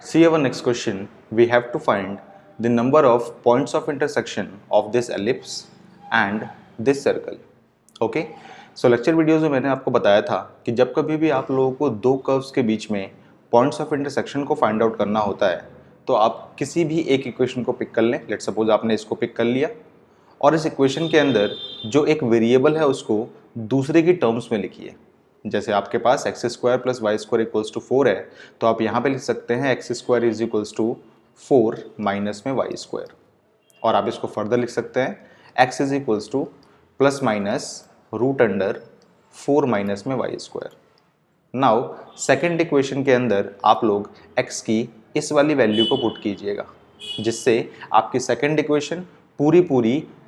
See our next question. We have to find the number of points of intersection of this ellipse and this circle. Okay? So lecture videos में मैंने आपको बताया था कि जब कभी भी आप लोगों को दो कर्व्स के बीच में पॉइंट्स ऑफ इंटरसेक्शन को फाइंड आउट करना होता है तो आप किसी भी एक इक्वेशन को पिक कर लें. लेट सपोज आपने इसको पिक कर लिया और इस इक्वेशन के अंदर जो एक वेरिएबल है उसको दूसरे की टर्म्स में लिखिए. जैसे आपके पास X square plus Y square equals to 4 है तो आप यहाँ पे लिख सकते हैं X square is equals to 4 minus में वाई स्क्वायर. और आप इसको फर्दर लिख सकते हैं X is equals to plus minus root under 4 minus में Y square. Now second equation के अंदर आप लोग x की इस वाली वैल्यू को पुट कीजिएगा जिससे आपकी सेकेंड इक्वेशन पूरी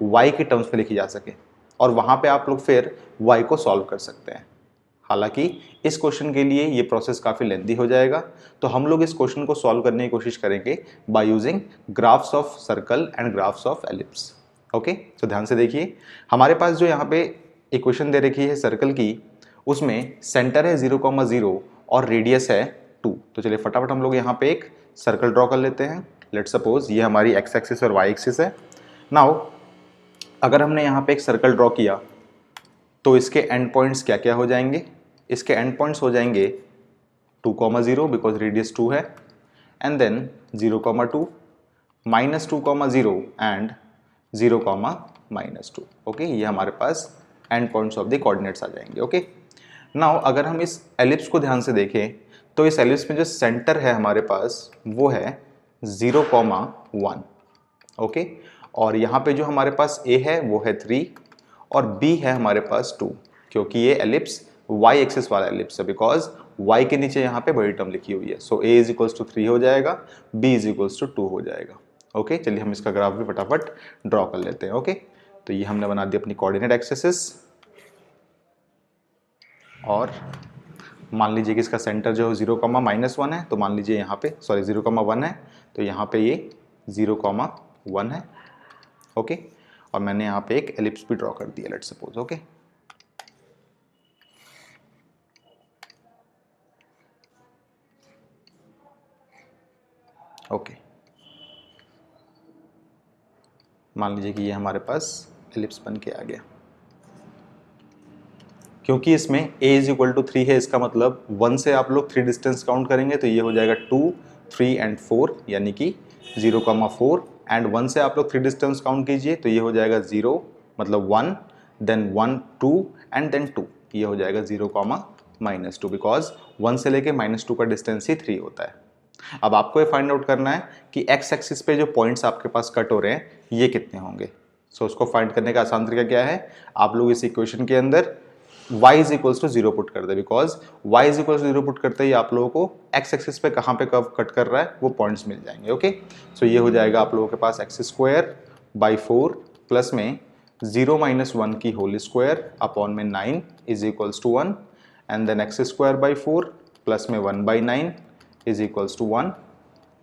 y के टर्म्स में लिखी जा सके और वहाँ पे आप लोग फिर y को सॉल्व कर सकते हैं. हालांकि इस क्वेश्चन के लिए ये प्रोसेस काफ़ी लेंथी हो जाएगा तो हम लोग इस क्वेश्चन को सॉल्व करने की कोशिश करेंगे by using graphs of circle and graphs of ellipse. Okay, तो ध्यान से देखिए हमारे पास जो यहाँ पे इक्वेशन दे रखी है सर्कल की उसमें सेंटर है 0,0 और रेडियस है 2. तो चलिए फटाफट हम लोग यहाँ पे एक सर्कल ड्रॉ कर लेते हैं. लेट सपोज ये हमारी एक्स एक्सिस और वाई एक्सिस है. नाउ अगर हमने यहाँ पे एक सर्कल ड्रॉ किया तो इसके एंड पॉइंट्स क्या क्या हो जाएंगे. इसके एंड पॉइंट्स हो जाएंगे 2,0 बिकॉज रेडियस 2 है एंड देन 0,2 -2,0 एंड 0,-2. ओके, ये हमारे पास end points of the coordinates आ जाएंगे. ओके, नाउ अगर हम इस एलिप्स को ध्यान से देखें तो इस एलिप्स में जो सेंटर है हमारे पास वो है 0,1. ओके, और यहाँ पे जो हमारे पास a है वो है 3 और b है हमारे पास 2 क्योंकि ये एलिप्स y एक्सिस वाला एलिप्स है बिकॉज y के नीचे यहाँ पे बड़ी टर्म लिखी हुई है. सो a इज इक्वल्स टू 3 हो जाएगा, b इज इक्वल्स टू 2 हो जाएगा. ओके, चलिए हम इसका ग्राफ भी फटाफट ड्रॉ कर लेते हैं. ओके, तो ये हमने बना दी अपनी कोऑर्डिनेट एक्सिस और मान लीजिए कि इसका सेंटर जो 0,-1 है तो मान लीजिए यहाँ पे 0,1 है तो यहाँ पे ये 0,1 है. ओके, और मैंने यहाँ पे एक एलिप्स भी ड्रॉ कर दिया लेट सपोज. ओके, ओके, मान लीजिए कि ये हमारे पास एलिप्स बन के आ गया. क्योंकि इसमें a इज इक्वल टू 3 है इसका मतलब 1 से आप लोग 3 डिस्टेंस काउंट करेंगे तो ये हो जाएगा 2, 3 एंड 4 यानी कि 0,4 एंड 1 से आप लोग 3 डिस्टेंस काउंट कीजिए तो ये हो जाएगा 0 मतलब 1 देन 1 2 एंड देन 2. ये हो जाएगा 0,-2 बिकॉज 1 से लेके -2 का डिस्टेंस ही 3 होता है. अब आपको ये फाइंड आउट करना है कि x एक्सिस पे जो पॉइंट्स आपके पास कट हो रहे हैं ये कितने होंगे. सो उसको फाइंड करने का आसान तरीका क्या है, आप लोग इस इक्वेशन के अंदर y is equals to 0 put कर दे because y is equals to 0 put करते ही आप लोगों को x एक्सिस पे कहाँ पे कर्व कट कर रहा है वो पॉइंट्स मिल जाएंगे. ओके, सो ये हो जाएगा आप लोगों के पास एक्स स्क्वायर बाई 4 प्लस में 0-1 की होल स्क्वायर अपॉन में 9 is equals to 1 and then X square by 4 plus में 1/9 is equals to 1.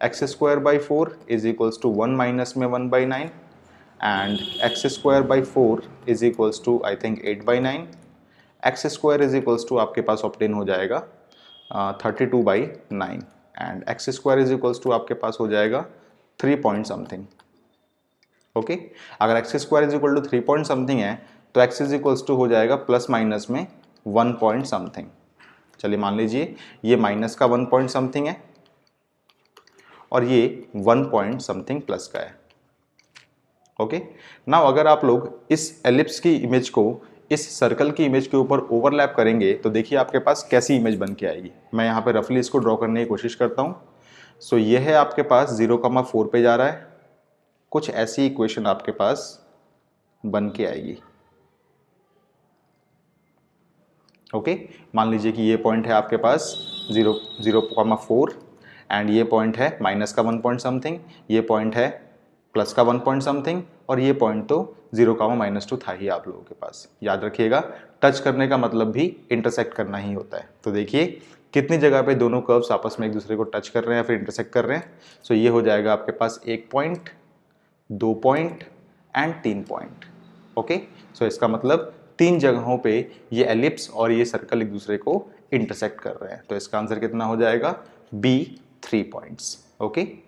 X square by 4 is equals to 1 minus में 1/9 and X square by 4 is equals to I think 8/9. X square is equals to आपके पास obtain हो जाएगा 32/9 and X square is equals to आपके पास हो जाएगा 3 point something. Okay, अगर X square is equal to 3 point something है तो एक्स इज इक्वल्स टू हो जाएगा प्लस माइनस में 1 पॉइंट समथिंग. चलिए मान लीजिए ये माइनस का 1 पॉइंट समथिंग है और ये 1 पॉइंट समथिंग प्लस का है. ओके, नाउ अगर आप लोग इस एलिप्स की इमेज को इस सर्कल की इमेज के ऊपर ओवरलैप करेंगे तो देखिए आपके पास कैसी इमेज बन के आएगी. मैं यहाँ पे रफली इसको ड्रॉ करने की कोशिश करता हूँ. सो ये है आपके पास 0,4 पे जा रहा है. कुछ ऐसी इक्वेशन आपके पास बन के आएगी. ओके, मान लीजिए कि ये पॉइंट है आपके पास 0,4 एंड ये पॉइंट है माइनस का 1 पॉइंट समथिंग, ये पॉइंट है प्लस का 1 पॉइंट समथिंग और ये पॉइंट तो 0,-2 था ही आप लोगों के पास. याद रखिएगा टच करने का मतलब भी इंटरसेक्ट करना ही होता है. तो देखिए कितनी जगह पे दोनों कर्व्स आपस में एक दूसरे को टच कर रहे हैं या फिर इंटरसेक्ट कर रहे हैं. सो ये हो जाएगा आपके पास 1 point, 2 point and 3 point. Okay, so इसका मतलब 3 जगहों पे ये एलिप्स और ये सर्कल एक दूसरे को इंटरसेक्ट कर रहे हैं. तो इसका आंसर कितना हो जाएगा, बी 3 points. Okay.